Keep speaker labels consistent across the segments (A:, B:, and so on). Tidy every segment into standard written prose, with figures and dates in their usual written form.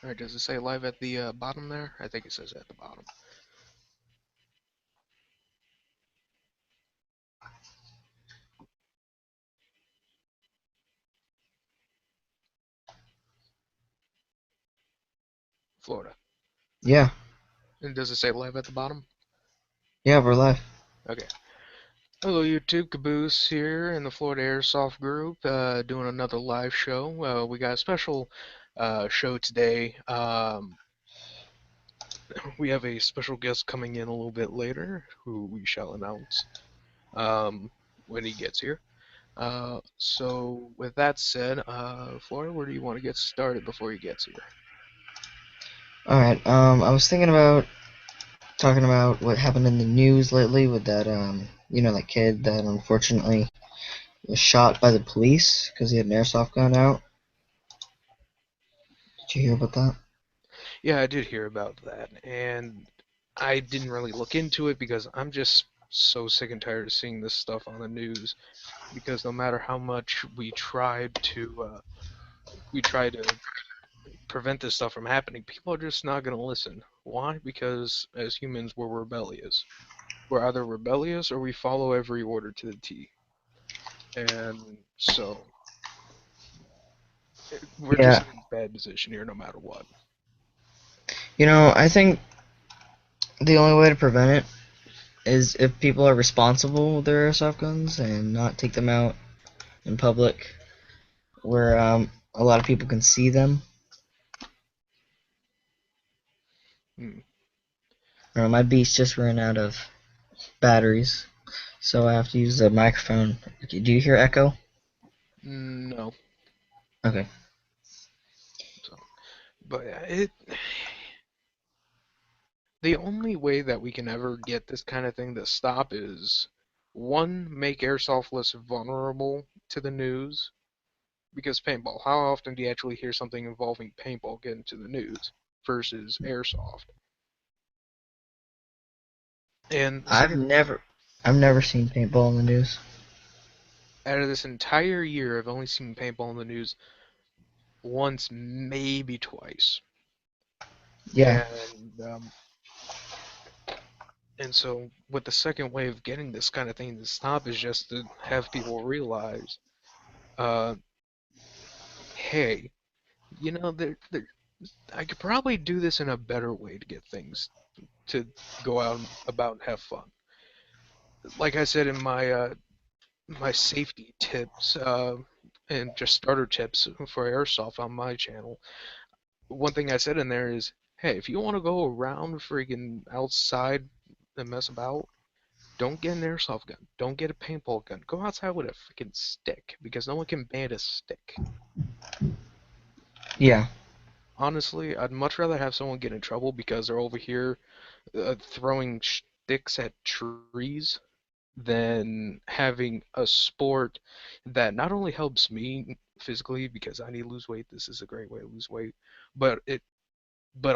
A: Alright, does it say live at the bottom there? I think it says at the bottom. Florida.
B: Yeah,
A: And does it say live at the bottom?
B: yeah, we're live.
A: Okay. Hello YouTube, Caboose here in the Florida Airsoft group, doing another live show. We got a special show today. We have a special guest coming in a little bit later, who we shall announce when he gets here. So with that said, Florida, where do you want to get started before he gets here?
B: Alright, I was thinking about talking about what happened in the news lately with that, that kid that unfortunately was shot by the police because he had an airsoft gun out. Did you hear about that?
A: Yeah, I did hear about that, and I didn't really look into it because I'm just so sick and tired of seeing this stuff on the news. Because no matter how much we try to prevent this stuff from happening, people are just not going to listen. Why? Because as humans, we're rebellious. We're either rebellious or we follow every order to the T. And so we're just
B: Yeah,
A: in a bad position here, no matter what.
B: I think the only way to prevent it is if people are responsible with their airsoft guns and not take them out in public where a lot of people can see them.
A: Hmm.
B: My Beast just ran out of batteries, so I have to use the microphone. Okay, do you hear echo?
A: No.
B: Okay.
A: So, but the only way that we can ever get this kind of thing to stop is one, make airsoft less vulnerable to the news. Because paintball, how often do you actually hear something involving paintball get into the news versus airsoft? And the
B: I've
A: second,
B: never I've never seen paintball in the news.
A: out of this entire year, I've only seen paintball in the news once, maybe twice.
B: Yeah.
A: And and so, what the second way of getting this kind of thing to stop is just to have people realize, uh, hey, there, I could probably do this in a better way to get things to go out about and have fun. Like I said in my safety tips and just starter tips for airsoft on my channel, one thing I said in there is, hey, if you want to go around freaking outside and mess about, don't get an airsoft gun. Don't get a paintball gun. Go outside with a freaking stick because no one can ban a stick.
B: Yeah.
A: Honestly, I'd much rather have someone get in trouble because they're over here throwing sticks at trees than having a sport that not only helps me physically because I need to lose weight, this is a great way to lose weight, but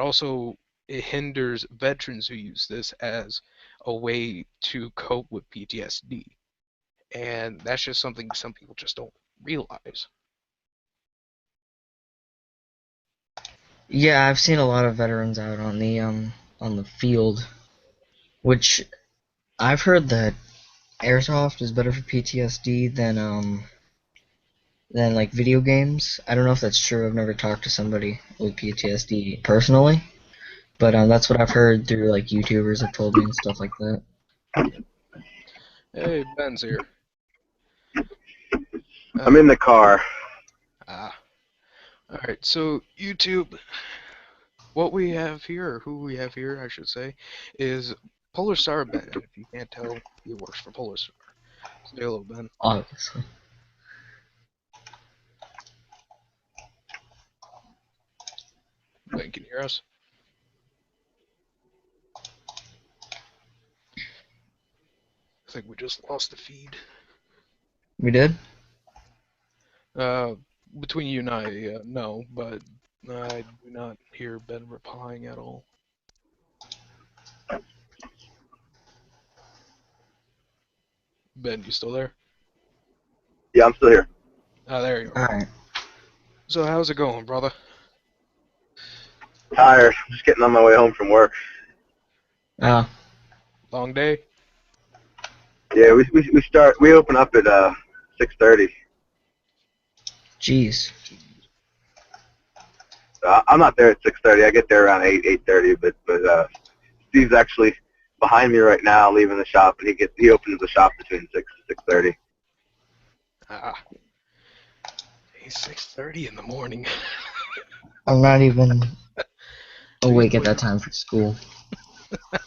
A: also it hinders veterans who use this as a way to cope with PTSD. And that's just something some people just don't realize.
B: Yeah, I've seen a lot of veterans out on the field, which I've heard that airsoft is better for PTSD than like video games. I don't know if that's true. I've never talked to somebody with PTSD personally, but that's what I've heard through like YouTubers have told me and stuff like that.
A: Hey, Ben's here.
C: I'm
A: Uh,
C: in the car.
A: ah. Alright, so YouTube, what we have here, or who we have here, I should say, is Polarstar Ben. And if you can't tell, he works for Polarstar. Say hello, Ben.
B: Obviously.
A: Ben, can you hear us? I think we just lost the feed.
B: We did?
A: Uh, between you and I, no, but I do not hear Ben replying at all. Ben, you still there?
C: Yeah, I'm still here.
A: Ah, there you are.
B: Alright.
A: So how's it going, brother?
C: tired. I'm just getting on my way home from work.
B: Oh,
A: Long day?
C: Yeah, we open up at 6:30.
B: jeez.
C: I'm not there at 6:30. I get there around 8:30. But Steve's actually behind me right now, leaving the shop, and he opens the shop between 6 to 6:30.
A: Ah, it's 6:30 in the morning.
B: I'm not even
A: I used
B: awake
A: to
B: at that time for school.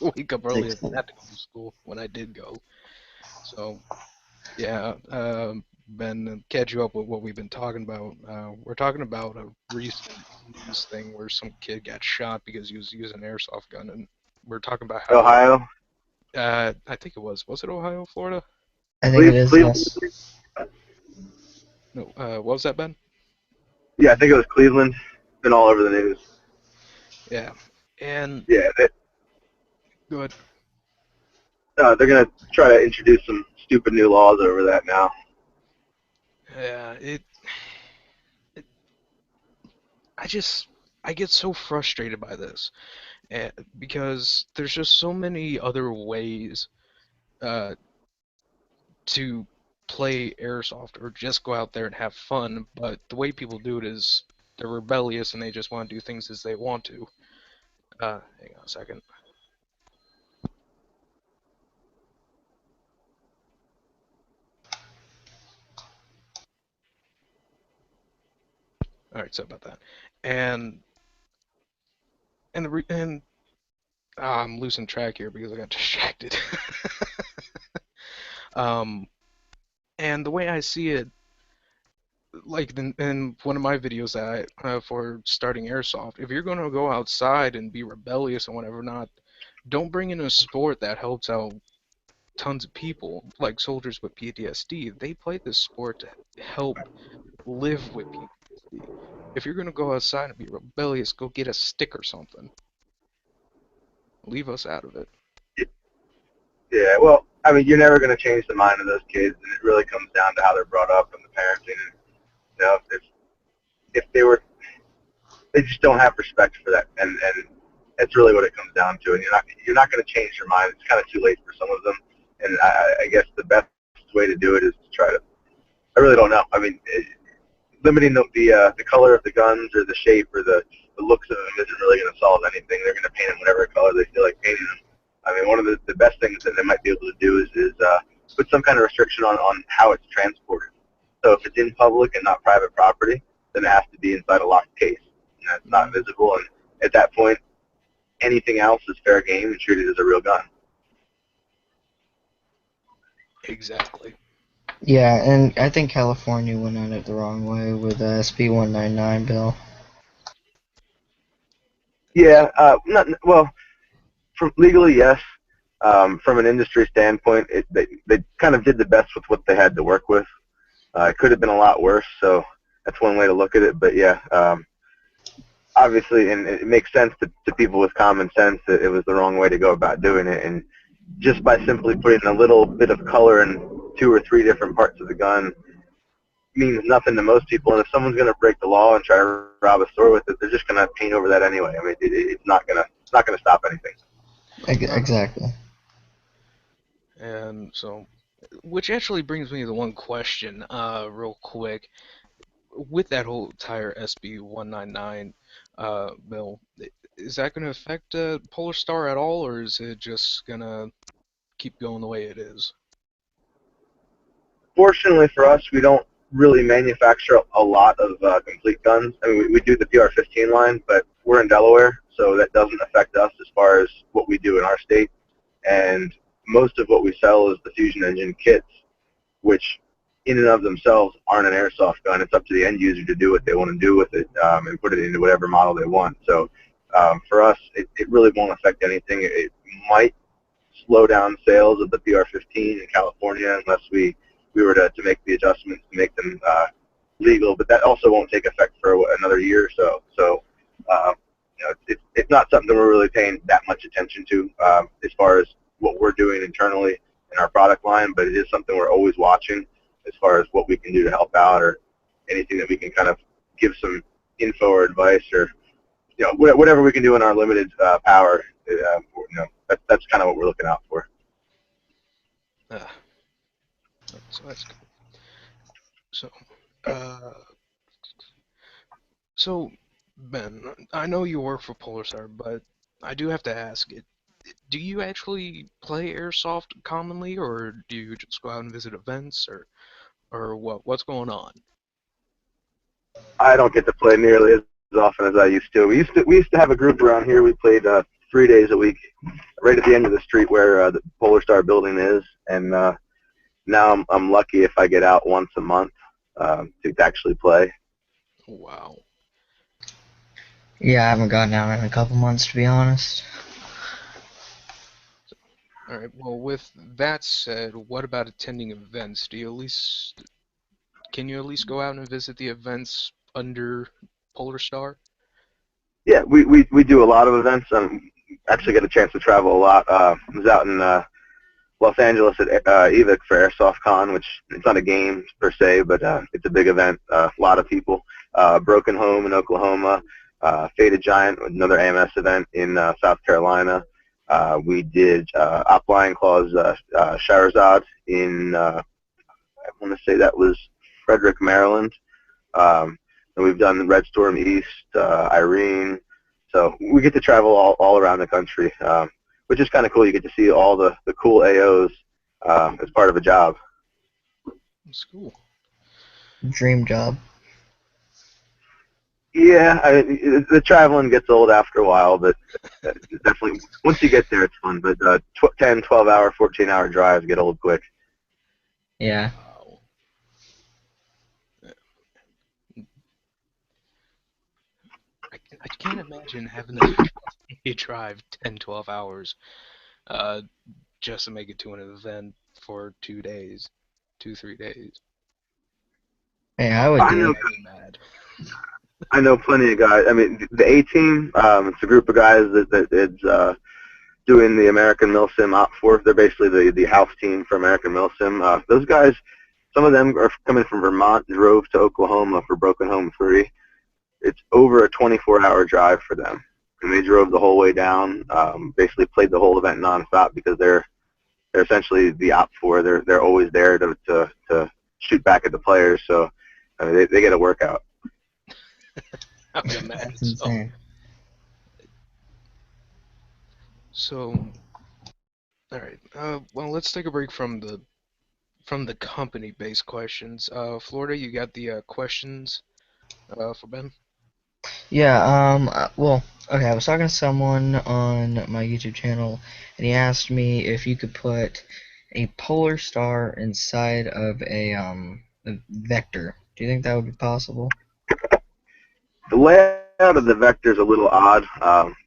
A: wake up early
B: Six.
A: and have to go to school when I did go. So yeah, Ben, catch you up with what we've been talking about. We're talking about a recent news thing where some kid got shot because he was using an airsoft gun, and we're talking about how
C: Ohio,
A: I think was it Ohio, Florida?
B: I think it is,
C: Cleveland.
B: yes.
A: No, what was that, Ben?
C: Yeah, I think it was Cleveland. Been all over the news.
A: Yeah, and
C: Yeah,
A: good.
C: they're gonna try to introduce some stupid new laws over that now.
A: Yeah, it I just I get so frustrated by this, because there's just so many other ways uh, to play airsoft or just go out there and have fun, but the way people do it is they're rebellious and they just want to do things as they want to. Hang on a second. All right, sorry about that. And and I'm losing track here because I got distracted. um, and the way I see it, like in one of my videos that for starting airsoft, if you're gonna go outside and be rebellious and whatever, not don't bring in a sport that helps out tons of people, like soldiers with PTSD. They play this sport to help live with PTSD. If you're gonna go outside and be rebellious, go get a stick or something. Leave us out of it.
C: Yeah, well, I mean, you're never gonna change the mind of those kids, and it really comes down to how they're brought up and the parenting. And, if they were, they just don't have respect for that, and that's really what it comes down to. And you're not going to change their mind. It's kind of too late for some of them. And I guess the best way to do it is to try to. I really don't know. I mean, limiting the color of the guns or the shape or the looks of them isn't really going to solve anything. They're going to paint them whatever color they feel like painting them. I mean, one of the best things that they might be able to do is put some kind of restriction on how it's transported. So if it's in public and not private property, then it has to be inside a locked case. And that's not
A: Mm,
C: visible. And at that point, anything else is fair game and treated as a real gun.
A: exactly.
B: Yeah, and I think California went at it the wrong way with the SB 199 bill.
C: Yeah, not well. From legally, yes. From an industry standpoint, they kind of did the best with what they had to work with. It could have been a lot worse, so that's one way to look at it. But yeah, obviously, and it makes sense to people with common sense that it was the wrong way to go about doing it. And just by simply putting a little bit of color in two or three different parts of the gun means nothing to most people. And if someone's going to break the law and try to rob a store with it, they're just going to paint over that anyway. I mean, it's not gonna stop anything.
A: No.
B: Exactly.
A: And so, which actually brings me to one question, real quick. With that whole entire SB 199 bill, is that going to affect Polarstar at all, or is it just going to keep going the way it is?
C: Fortunately for us, we don't really manufacture a lot of complete guns. I mean, we do the PR-15 line, but we're in Delaware, so that doesn't affect us as far as what we do in our state. And most of what we sell is the fusion engine kits, which in and of themselves aren't an airsoft gun. It's up to the end user to do what they want to do with it and put it into whatever model they want. So for us, it really won't affect anything. It might slow down sales of the PR-15 in California unless we were to make the adjustments to make them legal, but that also won't take effect for another year or so. So, it's not something that we're really paying that much attention to as far as what we're doing internally in our product line, but it is something we're always watching as far as what we can do to help out or anything that we can kind of give some info or advice or whatever we can do in our limited power, that's kind of what we're looking out for.
A: Uh, so that's cool. So, uh, so Ben, I know you work for Polarstar, but I do have to ask it. Do you actually play Airsoft commonly, or do you just go out and visit events, or what? What's going on?
C: I don't get to play nearly as often as I used to. We used to have a group around here. We played 3 days a week, right at the end of the street where the Polar Star building is, and now I'm lucky if I get out once a month to actually play.
A: Wow.
B: Yeah, I haven't gotten out in a couple months, to be honest.
A: All right. Well, with that said, what about attending events? Do you at least can you at least go out and visit the events under Polarstar?
C: Yeah, we do a lot of events. Actually get a chance to travel a lot. I was out in Los Angeles at EVIC for Airsoft Con, which it's not a game per se, but it's a big event. A lot of people. Broken Home in Oklahoma. Faded Giant, another AMS event in South Carolina. We did Op Lion Claw's Shahrazad in, I want to say that was Frederick, Maryland. And we've done Red Storm East, Irene. So we get to travel all around the country, which is kind of cool. You get to see all the cool AOs as part of a job.
A: It's cool.
B: Dream job.
C: Yeah, the traveling gets old after a while, but definitely once you get there, it's fun. But 10, 12-hour, 14-hour drives get old quick.
B: Yeah.
A: Wow. I can't imagine having to drive 10, 12 hours uh, just to make it to an event for 2 days, 3 days.
B: Hey, I would
C: I
B: do
C: know
B: it.
A: I'd be mad.
C: I know plenty of guys. I mean, the A team, it's a group of guys that is doing the American Milsim Op for. They're basically the house team for American Milsim. Those guys, some of them are coming from Vermont, drove to Oklahoma for Broken Home 3. It's over a 24-hour drive for them. And they drove the whole way down, basically played the whole event nonstop because they're essentially the Op 4. They're always there to shoot back at the players, so they get a workout.
A: I would
B: That's
A: imagine so.
B: insane.
A: So, all right. Well, let's take a break from the company-based questions. Florida, you got the questions for Ben?
B: Yeah, well, okay, I was talking to someone on my YouTube channel, and he asked me if you could put a polar star inside of a vector. Do you think that would be possible?
C: The layout of the vector is a little odd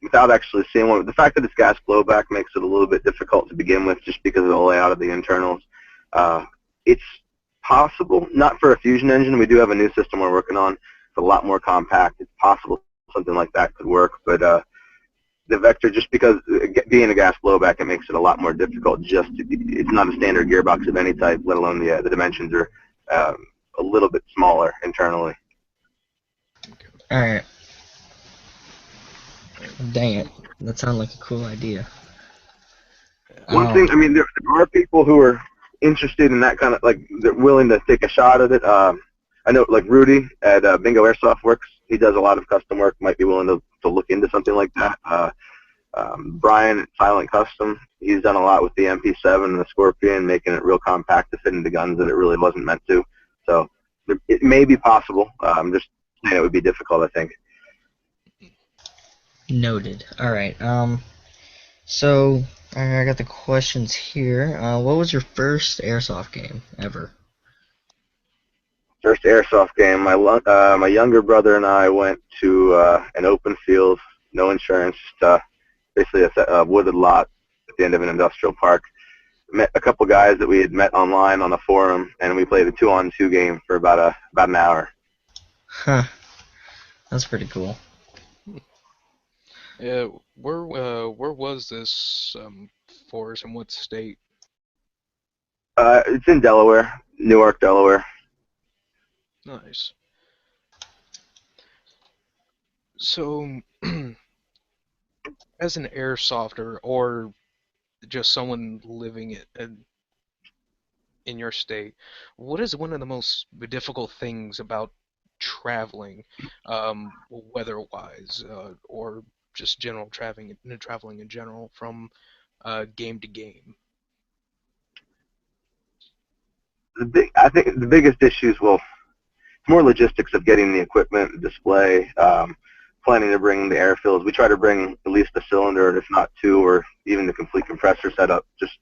C: without actually seeing one. The fact that it's gas blowback makes it a little bit difficult to begin with just because of the layout of the internals. It's possible, not for a fusion engine. We do have a new system we're working on. It's a lot more compact. It's possible something like that could work, but the vector, just because being a gas blowback, it makes it a lot more difficult. It's not a standard gearbox of any type, let alone the dimensions are a little bit smaller internally.
A: Okay.
B: Alright,
A: All right.
B: dang it.
A: So,
B: That sounded like a cool idea.
A: yeah.
C: One thing, I mean, there are people who are interested in that kind of, like, they're willing to take a shot at it. I know, like, Rudy at Bingo Airsoft Works, he does a lot of custom work, might be willing to look into something like that. Brian at Silent Custom, he's done a lot with the MP7 and the Scorpion, making it real compact to fit into guns that it really wasn't meant to. So it may be possible. I'm just saying it would be difficult, I think.
B: Noted. Alright, so I got the questions here. What was your first airsoft game ever?
C: First airsoft game, my younger brother and I went to an open field, no insurance, just basically a wooded lot at the end of an industrial park. Met a couple guys that we had met online on a forum, and we played a 2-on-2 game for about an hour.
B: Huh, that's pretty cool.
A: Yeah. Where was this for us, and what state?
C: It's in Delaware, Newark, Delaware.
A: Nice. So, As an airsofter or just someone living in your state, what is one of the most difficult things about traveling, weather-wise, or just general traveling in general from game to game?
C: I think the biggest issues, well, it's more logistics of getting the equipment, the display, planning to bring the air fills. We try to bring at least a cylinder, if not two, or even the complete compressor setup. Just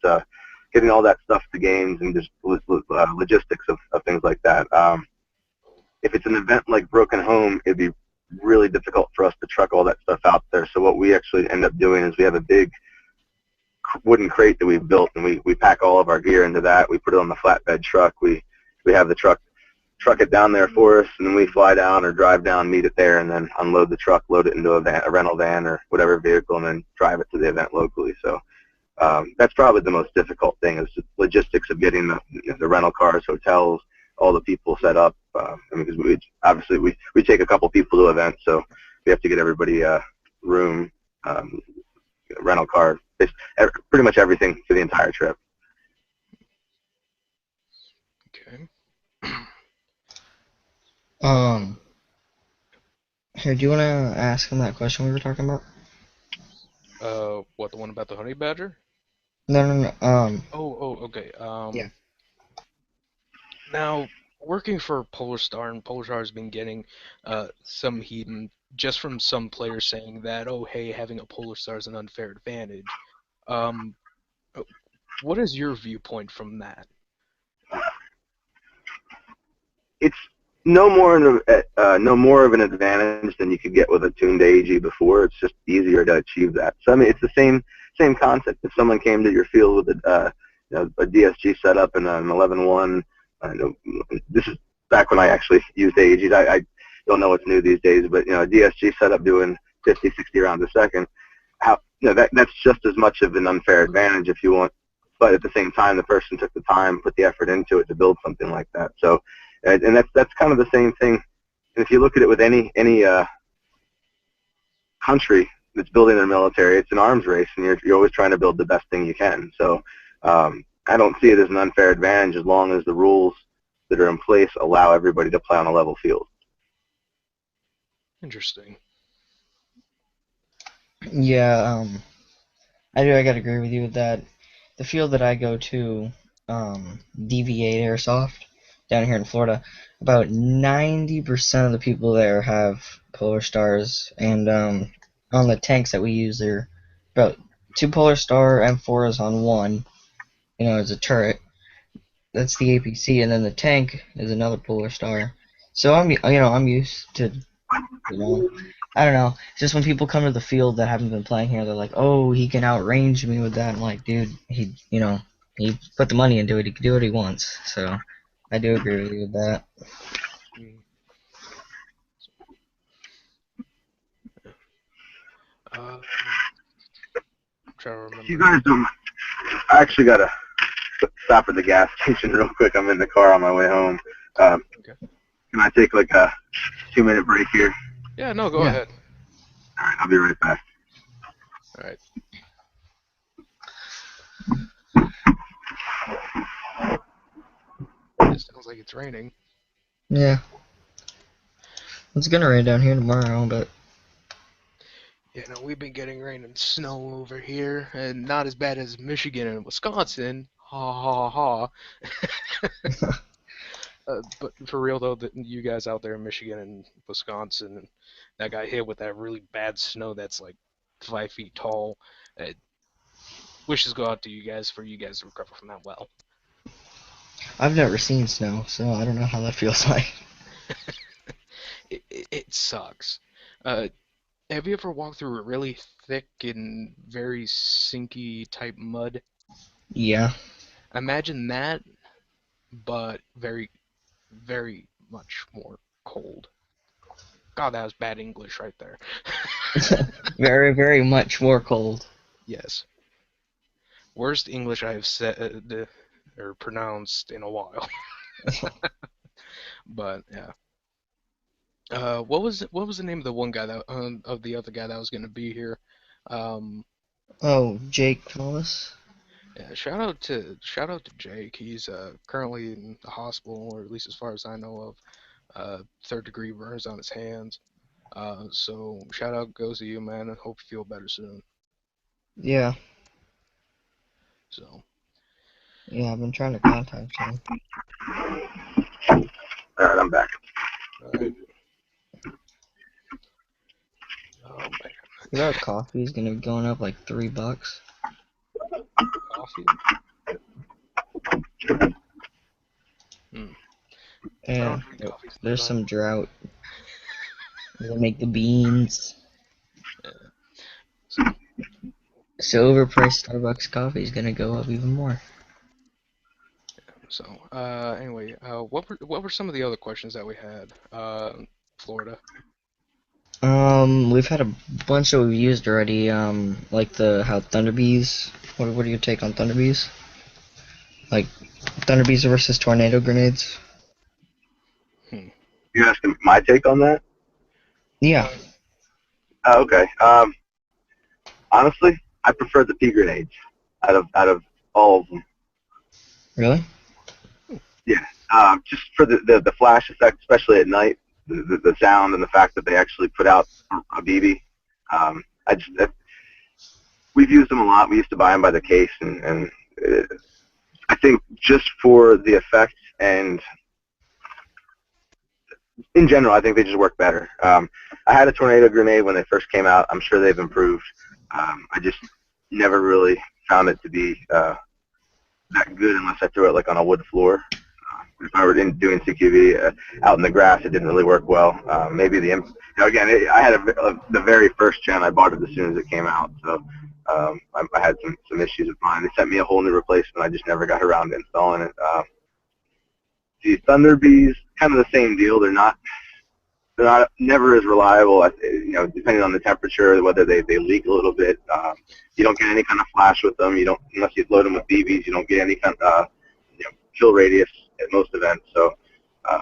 C: getting all that stuff to games and just logistics of things like that. If it's an event like Broken Home, it'd be really difficult for us to truck all that stuff out there. So what we actually end up doing is we have a big wooden crate that we've built, and we pack all of our gear into that. We put it on the flatbed truck. We have the truck it down there for us, and then we fly down or drive down, meet it there, and then unload the truck, load it into a rental van or whatever vehicle, and then drive it to the event locally. So that's probably the most difficult thing is the logistics of getting the rental cars, hotels, all the people set up. I mean, because obviously we take a couple people to events, so we have to get everybody room, um, rental car, pretty much everything for the entire trip.
A: Okay.
B: Um, Here, do you want to ask him that question we were talking about?
A: What, the one about the honey badger?
B: No, no, no.
A: Okay.
B: Yeah.
A: Now working for Polarstar, and Polarstar has been getting some heat just from some players saying that, oh, hey, having a Polarstar is an unfair advantage. Um, uh, what is your viewpoint from that?
C: It's no more of an advantage than you could get with a tuned AEG before. It's just easier to achieve that. So I mean, it's the same concept. If someone came to your field with a DSG setup and an 11-1, I know this is back when I actually used AEGs. I don't know what's new these days, but a DSG setup doing 50, 60 rounds a second, that's just as much of an unfair advantage if you want. But at the same time, the person took the time, put the effort into it to build something like that. So, and that's kind of the same thing. If you look at it with any country that's building their military, it's an arms race, and you're always trying to build the best thing you can. So, I don't see it as an unfair advantage as long as the rules that are in place allow everybody to play on a level field.
A: Interesting.
B: Yeah, I gotta agree with you with that. The field that I go to, DV8 Airsoft, down here in Florida, about 90% of the people there have Polar Stars, and on the tanks that we use, there about two Polar Star M4s on one, as a turret. That's the APC, and then the tank is another Polar Star. So I'm used to, you know, I don't know. It's just when people come to the field that haven't been playing here, they're like, "Oh, he can outrange me with that." I'm like, dude, he put the money into it. He can do what he wants. So I do agree with you with that.
A: Mm. I'm trying to
C: You
A: remember.
C: guys don't. I actually got to stop at the gas station real quick. I'm in the car on my way home. Um,
A: Okay.
C: can I take like a 2 minute break here?
A: Yeah, no, go
B: Yeah.
A: ahead.
C: All right, I'll be right back.
A: All right. It sounds like it's raining.
B: Yeah. It's gonna rain down here tomorrow, but
A: Yeah, no, we've been getting rain and snow over here, and not as bad as Michigan and Wisconsin. Ha ha ha. But for real though, that you guys out there in Michigan and Wisconsin, that got hit with that really bad snow that's like 5 feet tall. Uh, wishes go out to you guys for you guys to recover from that well.
B: I've never seen snow, so I don't know how that feels like.
A: It sucks. Uh, have you ever walked through a really thick and very sinky type mud?
B: Yeah.
A: Imagine that, but very, very much more cold. God, that was bad English right there.
B: Very, very much more cold.
A: Yes. Worst English I have said or pronounced in a while. But yeah. What was the name of the one guy that of the other guy that was gonna be here? Um,
B: Oh, Jake Hollis?
A: yeah, shout out to Jake. He's currently in the hospital, or at least as far as I know of. Third degree burns on his hands. So shout out goes to you, man. I hope you feel better soon.
B: Yeah,
A: So,
B: yeah, I've been trying to contact him.
C: All right, I'm back.
A: all right. Oh man,
B: You know, coffee is gonna be going up like $3.
A: coffee. Hmm. I
B: Yeah,
A: don't drink coffee
B: there's
A: sometimes.
B: some drought. They make the beans.
A: Yeah. So,
B: So overpriced Starbucks coffee is gonna go up even more.
A: so anyway, what were some of the other questions that we had? Florida.
B: We've had a bunch that we've used already. Like the how Thunderbees. What are your take on Thunderbees? Like Thunderbees versus tornado grenades?
A: Hmm.
C: You asking my take on that?
B: Yeah.
C: Okay. Honestly, I prefer the pea grenades out of all of them.
B: Really?
C: Yeah. Just for the flash effect, especially at night, the sound and the fact that they actually put out a BB. I just we've used them a lot. We used to buy them by the case, and I think just for the effect and in general, I think they just work better. I had a tornado grenade when they first came out. I'm sure they've improved. I just never really found it to be that good unless I threw it like on a wood floor. If I were doing CQV out in the grass, it didn't really work well. Maybe again, I had the very first gen. I bought it as soon as it came out, so I had some issues with mine. They sent me a whole new replacement. I just never got around to installing it. The Thunder Bees, kind of the same deal. They're not never as reliable. Depending on the temperature, whether they leak a little bit. You don't get any kind of flash with them. You don't unless you load them with BBs. You don't get any kind of kill radius at most events. So um,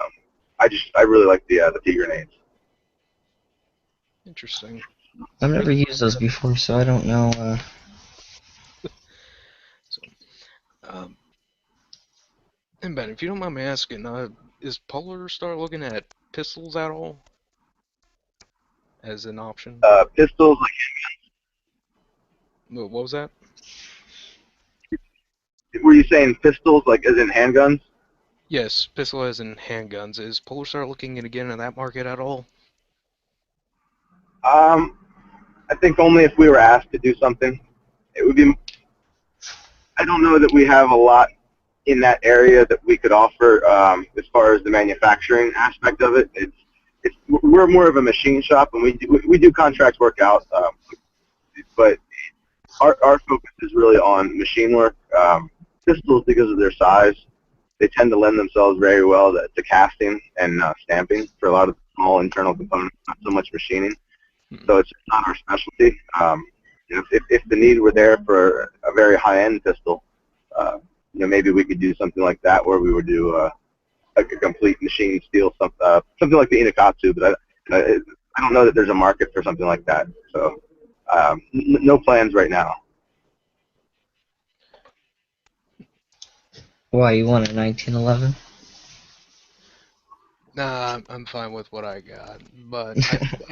C: I really like the pea grenades.
A: Interesting.
B: I've never
A: Really?
B: used those before, so I don't know.
A: So, um, and Ben, if you don't mind me asking, is Polarstar looking at pistols at all as an option?
C: Pistols,
A: What was that?
C: like, were you saying pistols like as in handguns?
A: Yes, pistol as in handguns. Is Polarstar looking at again in that market at all?
C: I think only if we were asked to do something. It would be. I don't know that we have a lot in that area that we could offer as far as the manufacturing aspect of it. We're more of a machine shop, and we do contract work out, but our focus is really on machine work. Pistols, because of their size, they tend to lend themselves very well to casting and stamping for a lot of small internal components, not so much machining.
A: Hmm.
C: So it's not our specialty. If the need were there for a very high-end pistol, maybe we could do something like that where we would do like a complete machine steel, something like the Inokatsu, but I don't know that there's a market for something like that. So no plans right now.
B: Why you want a 1911?
A: Nah, I'm fine with what I got, but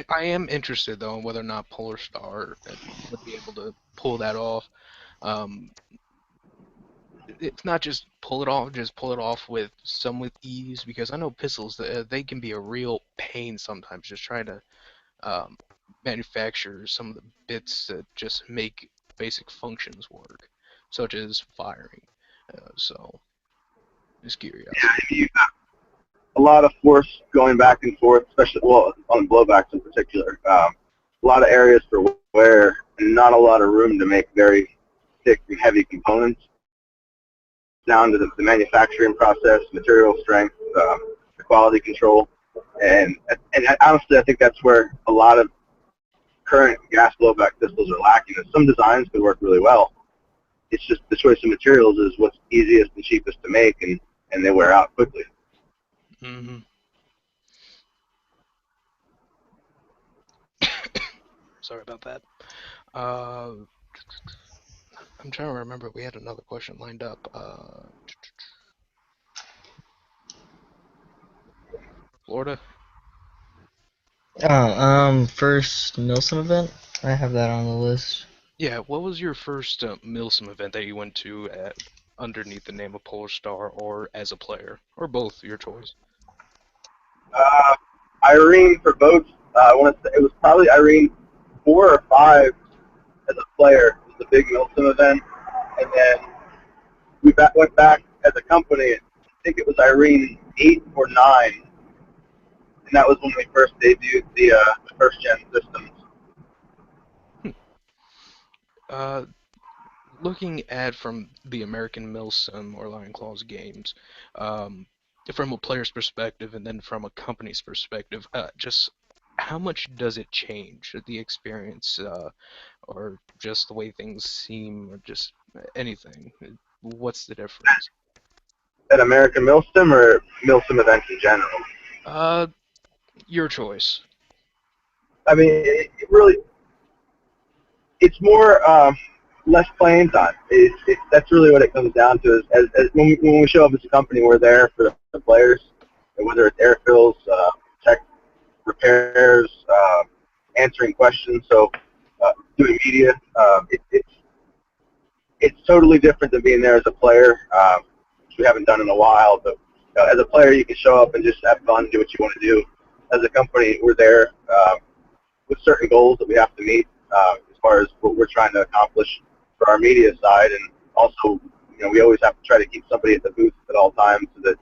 A: I am interested though in whether or not Polarstar would be able to pull that off. Um, it's not just pull it off, just pull it off with some with ease because I know pistols they can be a real pain sometimes just trying to um, manufacture some of the bits that just make basic functions work, such as firing. So, just curiosity.
C: You've got a lot of force going back and forth, especially on blowbacks in particular. A lot of areas for wear and not a lot of room to make very thick and heavy components. Down to the manufacturing process, material strength, the quality control, and honestly, I think that's where a lot of current gas blowback pistols are lacking. Some designs could work really well. It's just the choice of materials is what's easiest and cheapest to make, and they wear out quickly.
A: Hmm. Sorry about that. Uh, I'm trying to remember. We had another question lined up. Florida.
B: First Milsim event. I have that on the list.
A: Yeah. What was your first Milsim event that you went to underneath the name of Polarstar or as a player or both? Your choice.
C: Uh, Irene for boats. I want to say it was probably Irene 4 or 5 as a player. It was a big Milsom event, and then went back as a company. I think it was Irene 8 or 9, and that was when we first debuted the first gen systems.
A: Hmm. Uh, Looking at from the American Milsim or Lion Claws games, um, from a player's perspective and then from a company's perspective, just how much does it change the experience, or just the way things seem, or just anything? What's the difference?
C: At American Milsim or Milsim events in general.
A: Uh, your choice.
C: I mean, it really, it's more less playing time. That's really what it comes down to. Is as when we show up as a company, we're there for the players, and whether it's air fills, tech repairs, answering questions. So doing media, it's totally different than being there as a player, which we haven't done in a while. But as a player, you can show up and just have fun, do what you want to do. As a company, we're there with certain goals that we have to meet as far as what we're trying to accomplish for our media side, and also, we always have to try to keep somebody at the booth at all times so that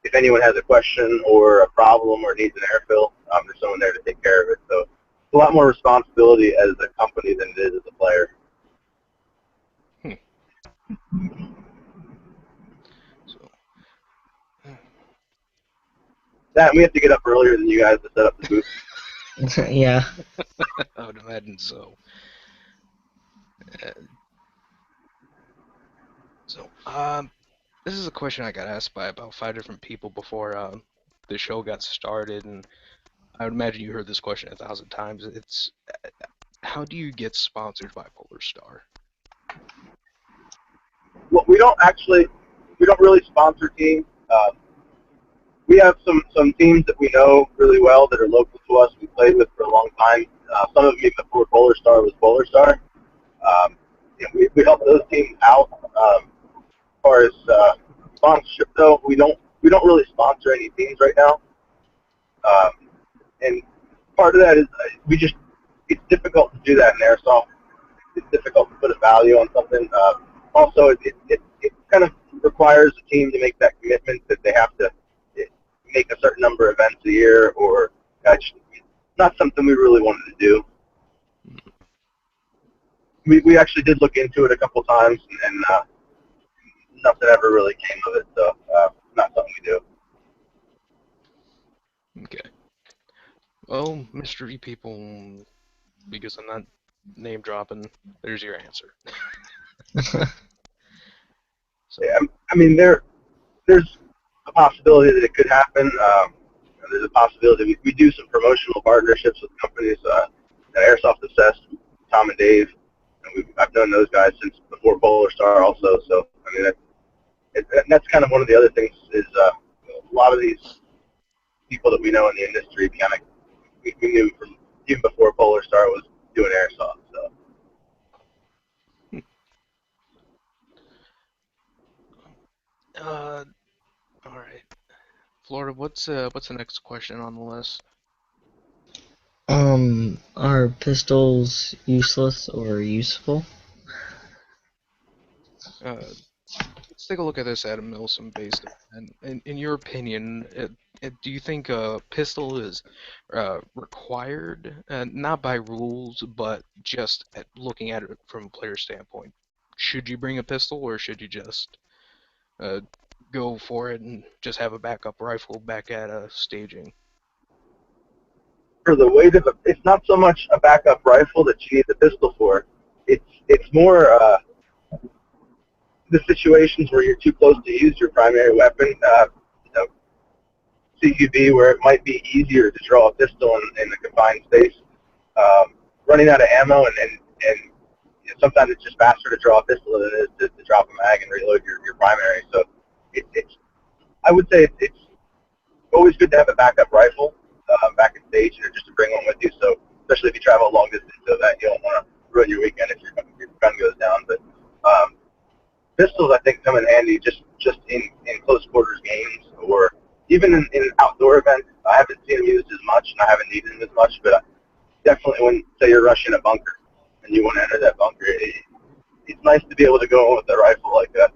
C: if anyone has a question or a problem or needs an airfill, there's someone there to take care of it. So it's a lot more responsibility as a company than it is as a player.
A: Hmm. So,
C: That we have to get up earlier than you guys to set up the booth.
B: Yeah.
A: I would imagine so. Uh, so, this is a question I got asked by about 5 different people before the show got started, and I would imagine you heard this question 1,000 times. It's how do you get sponsored by Polar Star?
C: Well, we don't really sponsor teams. We have some teams that we know really well that are local to us. We played with for a long time. Some of them even before Polar Star was Polar Star. We help those teams out. As far as sponsorship, though, we don't really sponsor any teams right now. And part of that is it's difficult to do that in airsoft. It's difficult to put a value on something. Also, it kind of requires a team to make that commitment that they have to make a certain number of events a year, or it's not something we really wanted to do. We actually did look into it a couple times, and nothing ever really came of it. So not something we do.
A: Okay. Well, mystery people, because I'm not name dropping, there's your answer. So,
C: Yeah, I mean there's a possibility that it could happen. There's a possibility we do some promotional partnerships with companies that Airsoft Obsessed, Tom and Dave, and I've known those guys since before Polar Star also. So I mean that's kind of one of the other things is a lot of these people that we know in the industry kind of we knew from even before Polar Star was doing Airsoft. So
A: uh, all right, Florida. What's the next question on the list?
B: Are pistols useless or useful?
A: Uh, let's take a look at this Adam Milsom based and in your opinion, do you think a pistol is required, not by rules, but just looking at it from a player standpoint? Should you bring a pistol, or should you just uh, go for it and just have a backup rifle back at staging?
C: for the weight of it's not so much a backup rifle that you need the pistol for. It's more the situations where you're too close to use your primary weapon. You know, CQB where it might be easier to draw a pistol in a confined space. Um, running out of ammo, and sometimes it's just faster to draw a pistol than it is to drop a mag and reload your primary. So it's I would say it's always good to have a backup rifle back in station or just to bring one with you. So especially if you travel a long distance, so that you don't want to ruin your weekend if your gun goes down. But pistols, I think, come in handy just in close quarters games or even in outdoor events. I haven't seen them used as much, and I haven't needed them as much. But definitely when, say, you're rushing a bunker and you want to enter that bunker, it's nice to be able to go in with a rifle like a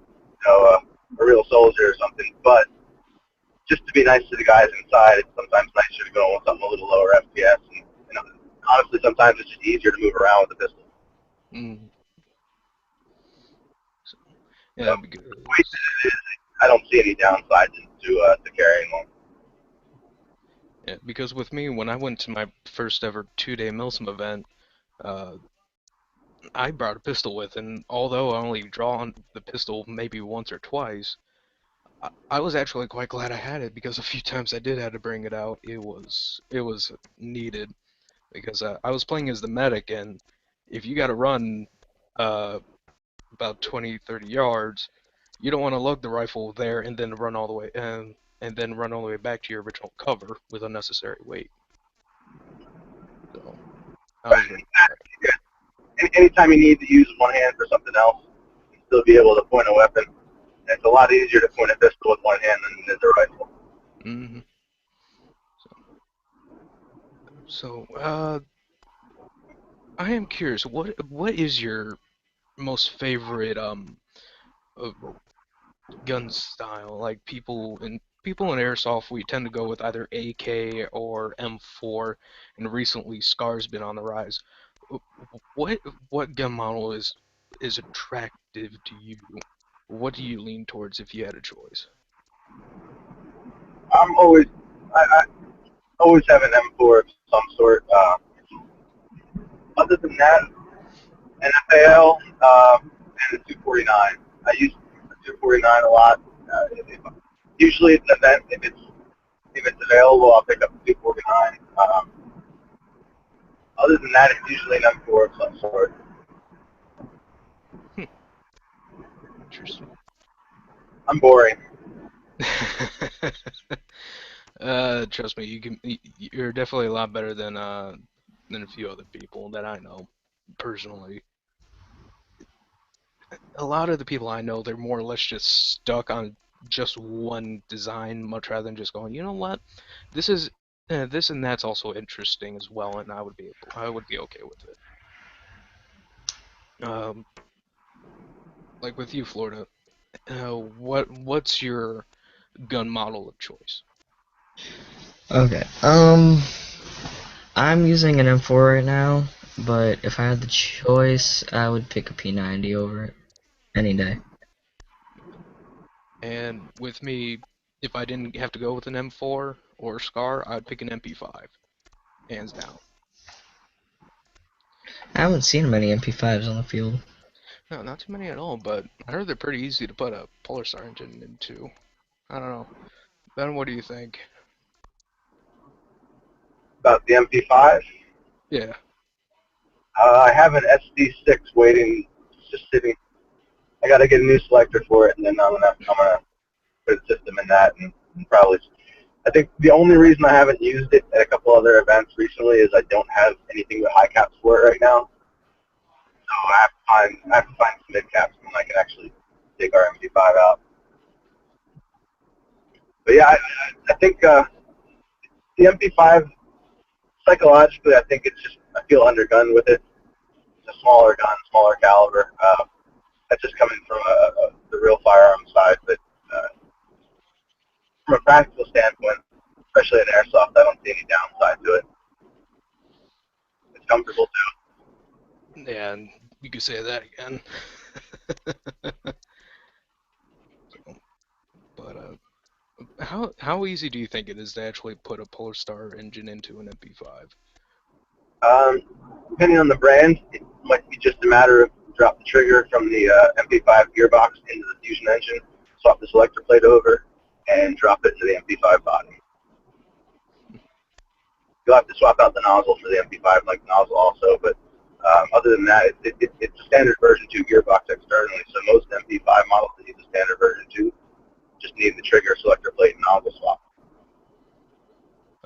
C: real soldier or something. But just to be nice to the guys inside, it's sometimes nicer to go in with something a little lower FPS. And honestly, sometimes it's just easier to move around with a pistol.
A: Mm. So,
C: So,
A: yeah,
C: weight
A: because
C: that it is, I don't see any downsides to carrying one.
A: yeah, because with me, when I went to my first ever 2-day Milsim event, uh, I brought a pistol with, and although I only drawn the pistol maybe once or twice, I was actually quite glad I had it because a few times I did have to bring it out. It was needed because I was playing as the medic, and if you got to run uh, about 20, 30 yards, you don't want to lug the rifle there and then run all the way and then run all the way back to your original cover with unnecessary weight. So I was very glad.
C: Anytime you need to use one hand for something else, you still be able to point a weapon. And it's a lot easier to point a pistol with one hand than a rifle.
A: Hmm. So, I am curious. What is your most favorite uh, gun style? Like people in airsoft, we tend to go with either AK or M4, and recently SCAR's been on the rise. What what gun model is attractive to you? What do you lean towards if you had a choice?
C: I'm always, I always have an M4 of some sort. Other than that, an FAL and a 249. I use the 249 a lot. Usually it's an event. If it's available, I'll pick up the 249. Other than that, it's usually an M4 of some sort.
A: Hmm, interesting.
C: I'm boring.
A: Trust me, you're definitely a lot better than a few other people that I know personally. A lot of the people I know, they're more or less just stuck on just one design, much rather than just going, you know what, this is this and that's also interesting as well, and I would be okay with it. Um, like with you, Florida, what's your gun model of choice?
B: Okay. I'm using an M4 right now, but if I had the choice, I would pick a P90 over it any day.
A: And with me, if I didn't have to go with an M4 or a SCAR, I'd pick an MP5, hands down.
B: I haven't seen many MP5s on the field.
A: No, not too many at all, but I heard they're pretty easy to put a Polarstar engine into. I don't know. Ben, what do you think?
C: About the MP5,
A: Yeah.
C: I have an SD6 waiting, just sitting. I got to get a new selector for it, and then I'm gonna put a system in that, and probably. I think the only reason I haven't used it at a couple other events recently is I don't have anything with high caps for it right now. So I have to find some mid caps when I can actually take our MP5 out. But yeah, I think the MP5 psychologically, I think it's just I feel undergunned with it. It's a smaller gun, smaller caliber. That's just coming from the real firearm side, but uh, from a practical standpoint, especially in airsoft, I don't see any downside to it. It's comfortable too.
A: Yeah, and you could say that again. So, but how easy do you think it is to actually put a Polarstar engine into an MP5?
C: Um, Depending on the brand, it might be just a matter of drop the trigger from the MP5 gearbox into the Fusion engine, swap the selector plate over, and drop it into the MP5 body. you'll have to swap out the nozzle for the MP5 like nozzle also. But other than that, it's a standard version 2 gearbox externally. So most MP5 models that use a standard version 2 just need the trigger, selector plate, and nozzle swap.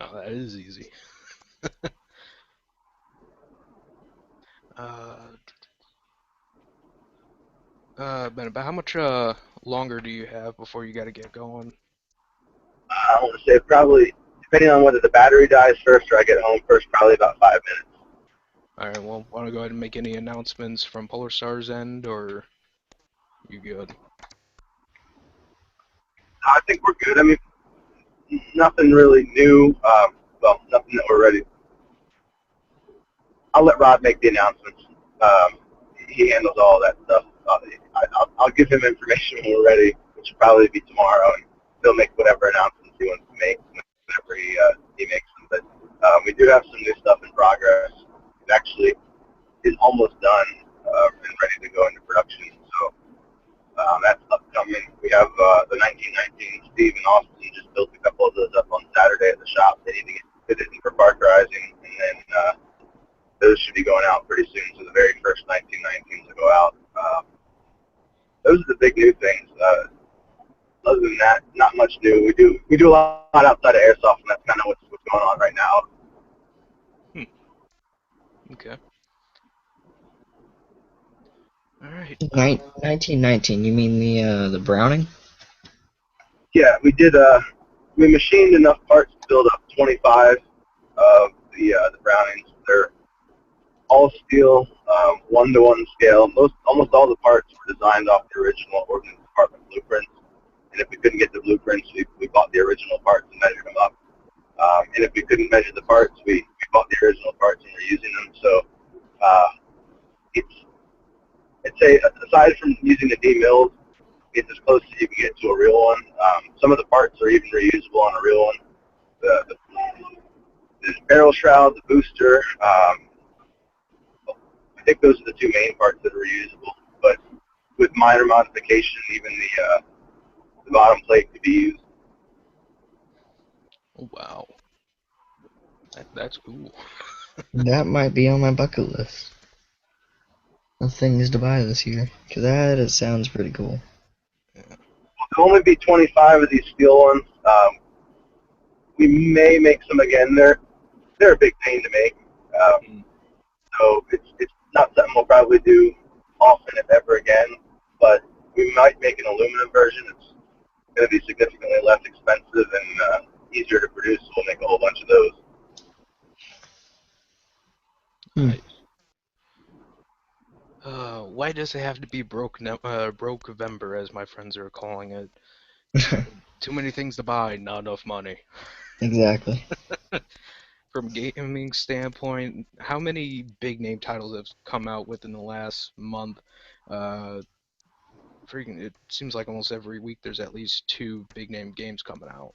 A: Oh, that is easy. Uh, Ben, about how much longer do you have before you got to get going?
C: I want to say probably, depending on whether the battery dies first or I get home first, probably about 5 minutes.
A: All right, well, want to go ahead and make any announcements from Polarstar's end, or you good?
C: I think we're good. I mean, nothing really new. Well, nothing that we're ready. I'll let Rod make the announcements. He handles all that stuff. I'll give him information when we're ready, which will probably be tomorrow, and he'll make whatever announcements he wants to make whenever he makes them. But we do have some new stuff in progress. It actually is almost done and ready to go into production. So that's upcoming. We have the 1919 Steve and Austin just built a couple of those up on Saturday at the shop. They need to get fitted in for Parkerizing, and then those should be going out pretty soon. So the very first 1919s will go out. Those are the big new things. Other than that, not much new. We do a lot outside of airsoft, and that's kind of what's going on right now.
A: Hmm. Okay. All right.
B: 1919. You mean the Browning?
C: Yeah, we did. We machined enough parts to build up 25 of the Brownings. They're all steel, 1-to-1 scale. Almost all the parts were designed off the original Ordnance Department blueprints. And if we couldn't get the blueprints, we bought the original parts and measured them up. And if we couldn't measure the parts, we bought the original parts and we're using them. So uh, it's I'd say aside from using the demills, it's as close as you can get to a real one. Some of the parts are even reusable on a real one. The barrel shroud, the booster. I think those are the two main parts that are reusable. But with minor modification, even the bottom plate could be used.
A: Oh, wow. That's cool.
B: That might be on my bucket list of things to buy this year. Cause that it sounds pretty cool.
A: Yeah.
C: There'll only be 25 of these steel ones. We may make some again. They're a big pain to make.
A: Mm.
C: So it's not something we'll probably do often, if ever again. But we might make an aluminum version. It's going to be significantly less expensive and easier to produce. So we'll make a whole bunch of those.
B: Hmm.
A: Nice. Why does it have to be broke November, as my friends are calling it? Too many things to buy, not enough money.
B: Exactly.
A: From gaming standpoint, how many big name titles have come out within the last month? Uh, Freaking, it seems like almost every week there's at least two big name games coming out.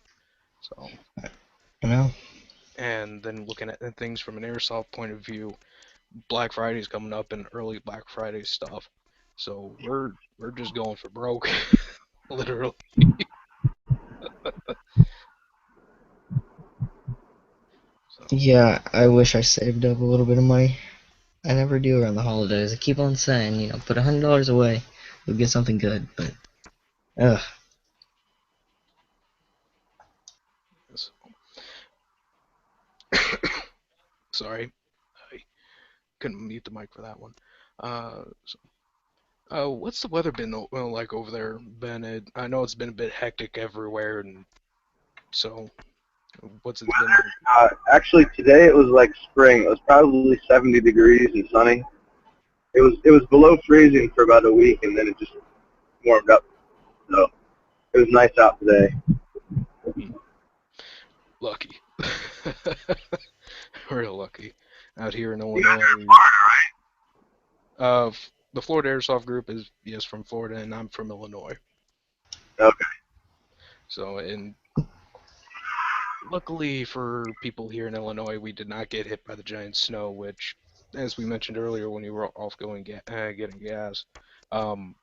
A: So,
B: I know.
A: and then looking at things from an airsoft point of view, Black Friday's coming up and early Black Friday stuff. So we're just going for broke, literally. So,
B: Yeah, I wish I saved up a little bit of money. I never do around the holidays. I keep on saying, put $100 away, you'll get something good. But ugh,
A: so sorry, I couldn't mute the mic for that one. What's the weather been like over there, Ben? I know it's been a bit hectic everywhere, and so what's it been like?
C: Actually, today it was like spring. It was probably 70 degrees and sunny. It was below freezing for about a week, and then it just warmed up. So it was nice out today.
A: Hmm, lucky, real lucky. Out here in
C: You guys are in
A: Illinois,
C: Florida,
A: the Florida Airsoft Group is yes from Florida, and I'm from Illinois.
C: right? Okay.
A: So, and luckily for people here in Illinois, we did not get hit by the giant snow, which, as we mentioned earlier when you were off going getting gas, um,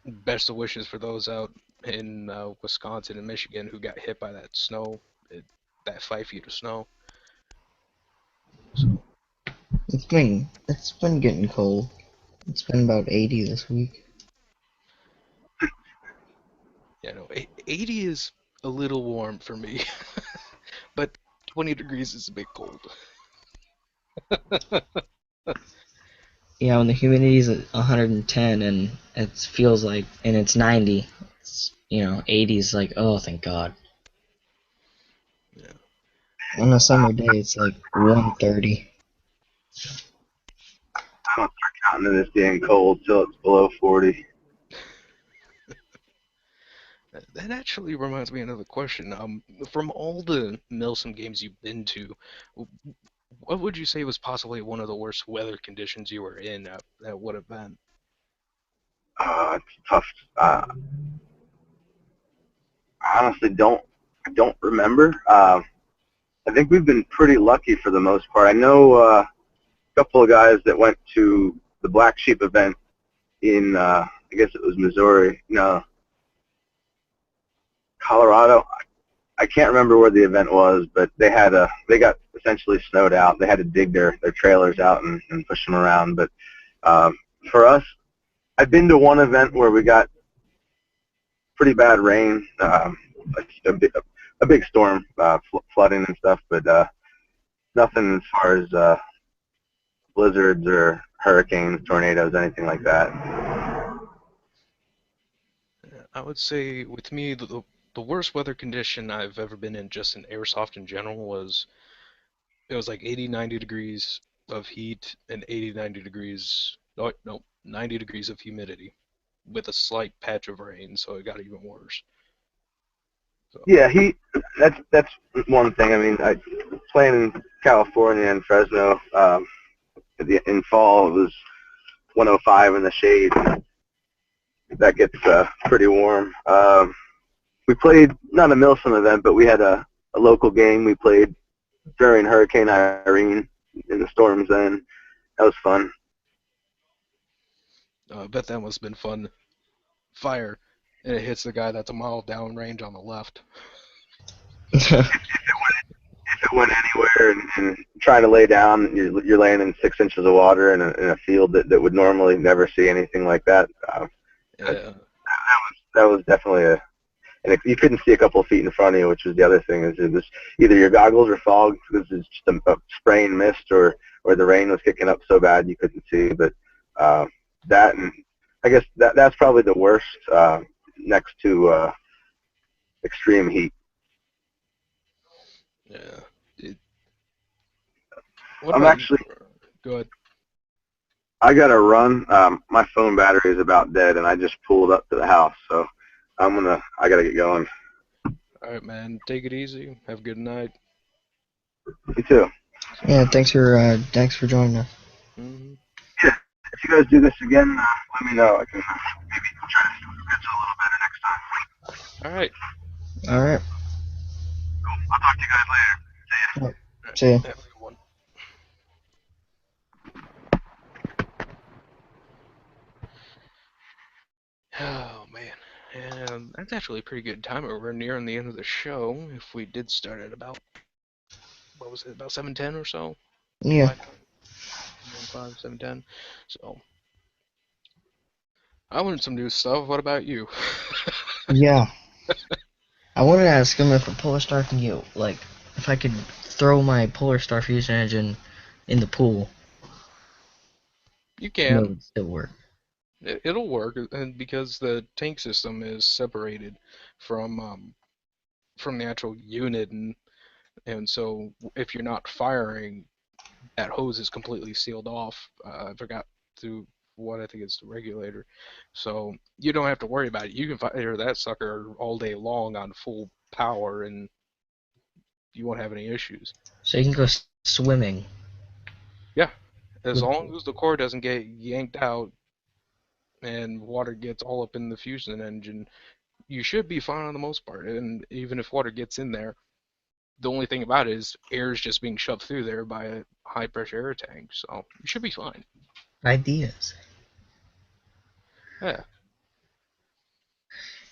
A: best of wishes for those out in Wisconsin and Michigan who got hit by that snow, that 5 feet of snow. So
B: It's been getting cold. It's been about 80 this week.
A: yeah, no, 80 is a little warm for me, but 20 degrees is a bit cold.
B: Yeah, when the humidity is at 110 and it feels like, and it's 90, 80 is like, oh, thank God.
A: Yeah.
B: On a summer day, it's like 130.
C: I don't start counting this being cold till it's below 40.
A: That actually reminds me of another question. From all the Milsim games you've been to, what would you say was possibly one of the worst weather conditions you were in at what event?
C: It's tough. I honestly don't remember. I think we've been pretty lucky for the most part. I know a couple of guys that went to the Black Sheep event in, I guess it was Missouri. No, Colorado. I can't remember where the event was, but they got essentially snowed out. They had to dig their trailers out and push them around. But um, for us, I've been to one event where we got pretty bad rain, a big storm, flooding and stuff, but nothing as far as blizzards or hurricanes, tornadoes, anything like that.
A: I would say with me, the worst weather condition I've ever been in, just in airsoft in general, was it was like 80, 90 degrees of heat and 80, 90 degrees, no, 90 degrees of humidity with a slight patch of rain, so it got even worse. So,
C: Yeah, that's one thing. I mean, I playing in California and Fresno in fall. It was 105 in the shade. That gets pretty warm. We played not a Milsom event, but we had a local game. We played during Hurricane Irene in the storms. Then that was fun.
A: I bet that must have been fun. Fire, and it hits the guy that's a mile downrange on the left.
C: If it went anywhere and trying to lay down, you're laying in 6 inches of water in a field that would normally never see anything like that. That,
A: Yeah,
C: that was definitely and you couldn't see a couple of feet in front of you, which was the other thing. Is it was either your goggles were fogged because it's just a spraying mist, or the rain was kicking up so bad you couldn't see. But uh, that and I guess that's probably the worst next to extreme heat.
A: yeah. It, what
C: I'm
A: about you?
C: actually
A: Go ahead.
C: I got to run. My phone battery is about dead, and I just pulled up to the house, so I gotta get going.
A: All right, man. Take it easy. Have a good night.
C: You too.
B: Yeah, thanks for joining us.
A: Hmm.
C: Yeah, if you guys do this again, let me know. I can maybe try to schedule a little better next time.
A: All right.
B: All right.
C: Cool. I'll talk to you guys later. See ya.
B: Yep.
A: All right.
B: See ya.
A: Have a good one. Oh man, and that's actually a pretty good timer. We're nearing the end of the show. If we did start at about what was it, about 7:10 or so,
B: Yeah.
A: my time, 7:05, 7:10. So I learned some new stuff. What about you?
B: Yeah. I wanted to ask him if a Polarstar can get, like, if I could throw my Polarstar fusion engine in the pool
A: You
B: and it
A: can.
B: would still work.
A: It'll work, and because the tank system is separated from from the actual unit, and so if you're not firing, that hose is completely sealed off. I forgot to what I think it's the regulator, so you don't have to worry about it. You can fire that sucker all day long on full power, and you won't have any issues.
B: So you can go swimming
A: Yeah, as
B: with
A: long as the core doesn't get yanked out and water gets all up in the fusion engine, you should be fine on the most part. And even if water gets in there, the only thing about it is air is just being shoved through there by a high pressure air tank, so you should be fine.
B: ideas.
A: Yeah.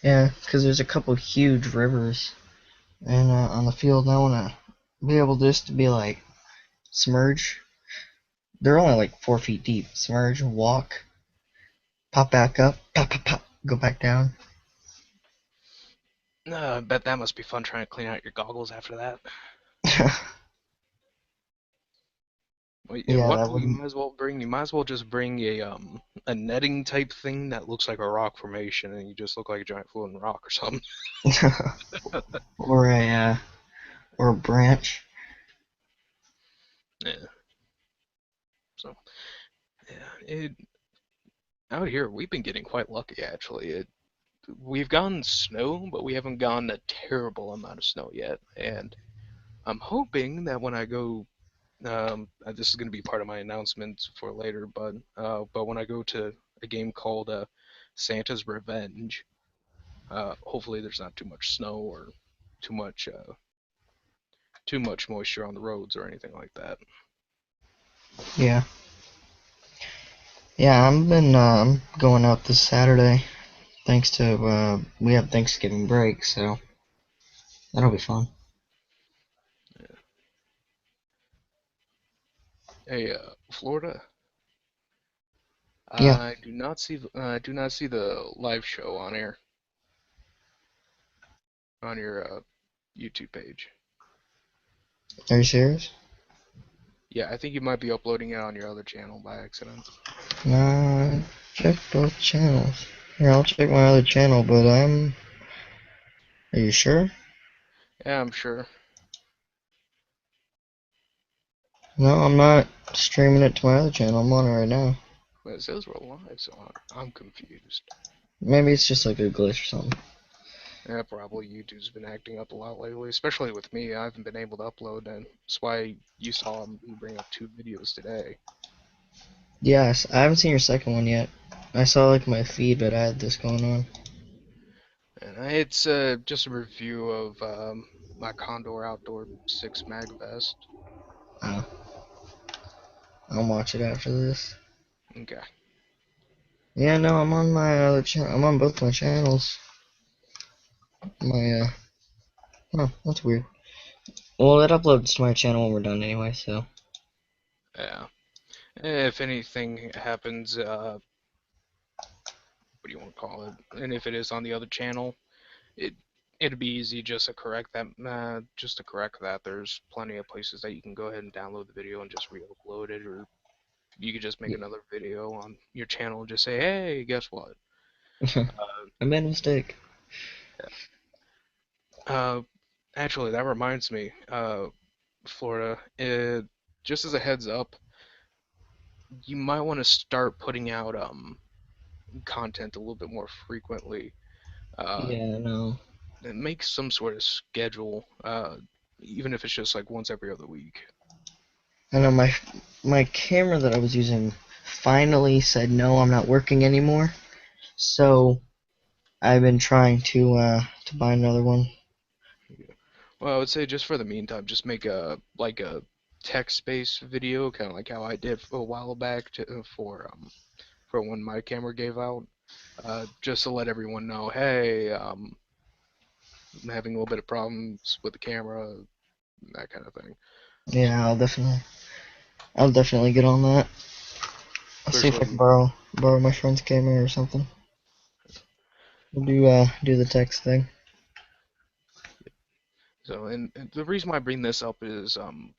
B: Yeah, because there's a couple huge rivers and on the field, and I want to be able just to be like Submerge. They're only like 4 feet deep. Submerge, walk, pop back up, pop, pop, pop, go back down.
A: I bet that must be fun trying to clean out your goggles after that. Well,
B: Yeah, that
A: luckily, you
B: wouldn't.
A: might as well bring. You might as well just bring a netting type thing that looks like a rock formation, and you just look like a giant floating rock or something.
B: or a branch.
A: Yeah. So yeah, out here we've been getting quite lucky actually. We've gotten snow, but we haven't gotten a terrible amount of snow yet, and I'm hoping that when I go, this is going to be part of my announcement for later, but when I go to a game called Santa's Revenge, hopefully there's not too much snow or too much uh, too much moisture on the roads or anything like that.
B: Yeah. Yeah, I'm going out this Saturday. Thanks to we have Thanksgiving break, so that'll be fun.
A: Hey, Florida,
B: Yeah.
A: I do not see the live show on air on your YouTube page.
B: Are you serious?
A: Yeah, I think you might be uploading it on your other channel by accident.
B: Nah, check both channels. Here, I'll check my other channel, but I'm. Are you sure?
A: Yeah, I'm sure.
B: No, I'm not streaming it to my other channel. I'm on it right now.
A: But it says we're live, so I'm confused.
B: Maybe it's just like a glitch or something.
A: Yeah, probably YouTube's been acting up a lot lately, especially with me. I haven't been able to upload, and that's why you saw me bring up 2 videos today.
B: Yes, I haven't seen your second one yet. I saw like my feed, but I had this going on.
A: And it's just a review of my Condor Outdoor 6 Mag Vest.
B: Oh, I'll watch it after this.
A: Okay.
B: Yeah, no, I'm on my other channel. I'm on both my channels. My that's weird. Well, it uploads to my channel when we're done anyway, so.
A: Yeah. If anything happens, what do you want to call it? And if it is on the other channel, it it'd be easy just to correct that. Just to correct that, there's plenty of places that you can go ahead and download the video and just re-upload it, or you could just make another video on your channel and just say, "Hey, guess what?" Uh,
B: I made a mistake.
A: uh, Actually, that reminds me, Florida. Just as a heads up, you might want to start putting out content a little bit more frequently. Uh,
B: Yeah, no.
A: and make some sort of schedule, even if it's just like once every other week.
B: I know my camera that I was using finally said no, I'm not working anymore. So I've been trying to buy another one.
A: Yeah. Well, I would say just for the meantime, just make a text-based video, kind of like how I did a while back for when my camera gave out, just to let everyone know, hey, I'm having a little bit of problems with the camera, that kind of thing. So,
B: Yeah, I'll definitely get on that. I'll see if I can
A: especially,
B: borrow my friend's camera or something. We'll do the text thing.
A: and the reason why I bring this up is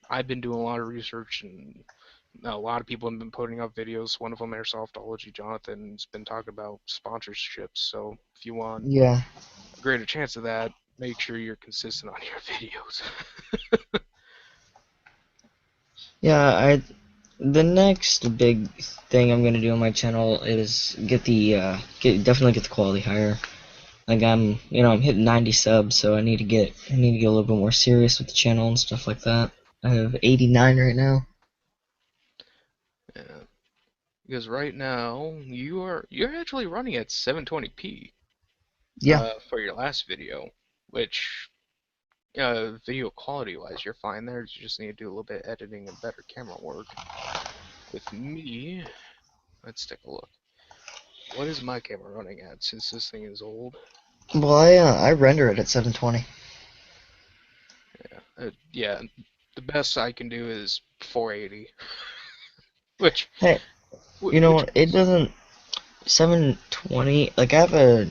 A: I've been doing a lot of research and a lot of people have been putting up videos. One of them, Airsoftology Jonathan, has been talking about sponsorships. So if you want
B: Yeah.
A: a greater chance of that, make sure you're consistent on your videos.
B: Yeah, I the next big thing I'm gonna do on my channel is definitely get the quality higher. Like I'm hitting 90 subs, so I need to get a little bit more serious with the channel and stuff like that. I have 89 right now.
A: Yeah. Because right now you're actually running at 720p
B: Yeah.
A: for your last video, which video quality wise you're fine there. You just need to do a little bit of editing and better camera work. With me, let's take a look. What is my camera running at since this thing is old?
B: Well, I render it at 720.
A: Yeah, the best I can do is 480, which
B: Hey, you know
A: which
B: what? It doesn't 720. Like I have a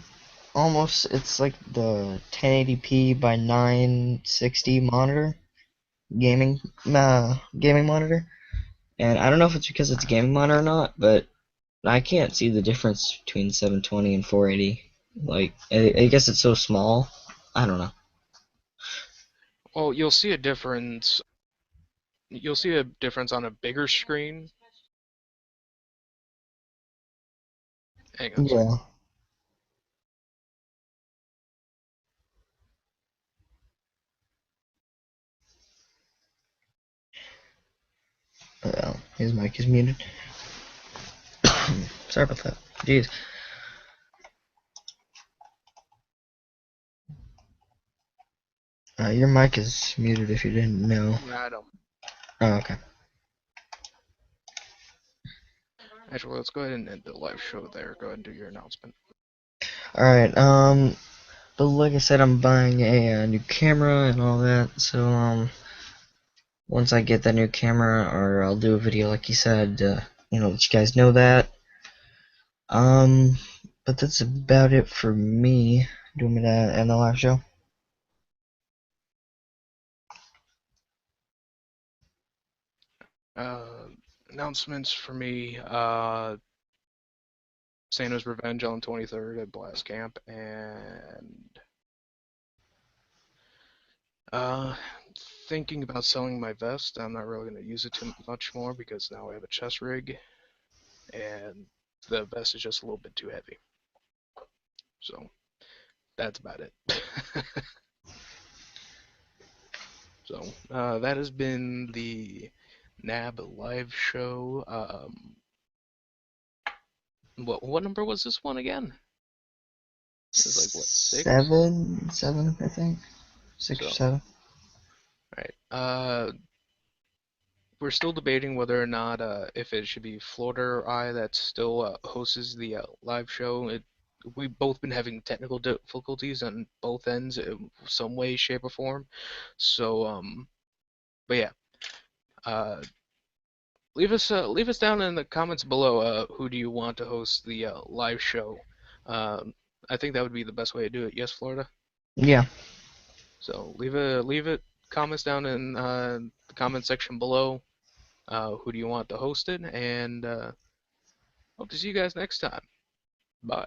B: almost. It's like the 1080p by 960 monitor, gaming monitor. And I don't know if it's because it's a gaming monitor or not, but I can't see the difference between 720 and 480. Like I guess it's so small. I don't know.
A: well, you'll see a difference. You'll see a difference on a bigger screen. Hang on a second.
B: Yeah. His mic is muted. Sorry about that. Jeez. Your mic is muted if you didn't know.
A: Yeah, I don't.
B: Oh, okay.
A: Actually, let's go ahead and end the live show there. Go ahead and do your announcement.
B: Alright, but like I said, I'm buying a new camera and all that, so, once I get that new camera, or I'll do a video like you said, let you guys know that. Um, but that's about it for me. Do you want me to end the live show?
A: Uh, Announcements for me. Santa's Revenge on 23rd at Blast Camp, and uh, thinking about selling my vest. I'm not really going to use it too much more because now I have a chest rig, and the vest is just a little bit too heavy. So that's about it. So that has been the NAB live show. What number was this one again? It was like what, 6?
B: 7, I think. 6 or
A: So
B: 7.
A: right. We're still debating whether or not if it should be Florida or I that still hosts the live show. We've both been having technical difficulties on both ends in some way, shape, or form. So but yeah, uh, leave us down in the comments below. Who do you want to host the live show? Um, I think that would be the best way to do it. Yes, Florida.
B: Yeah.
A: So leave it comments down in the comment section below. Who do you want to host it? And hope to see you guys next time. Bye.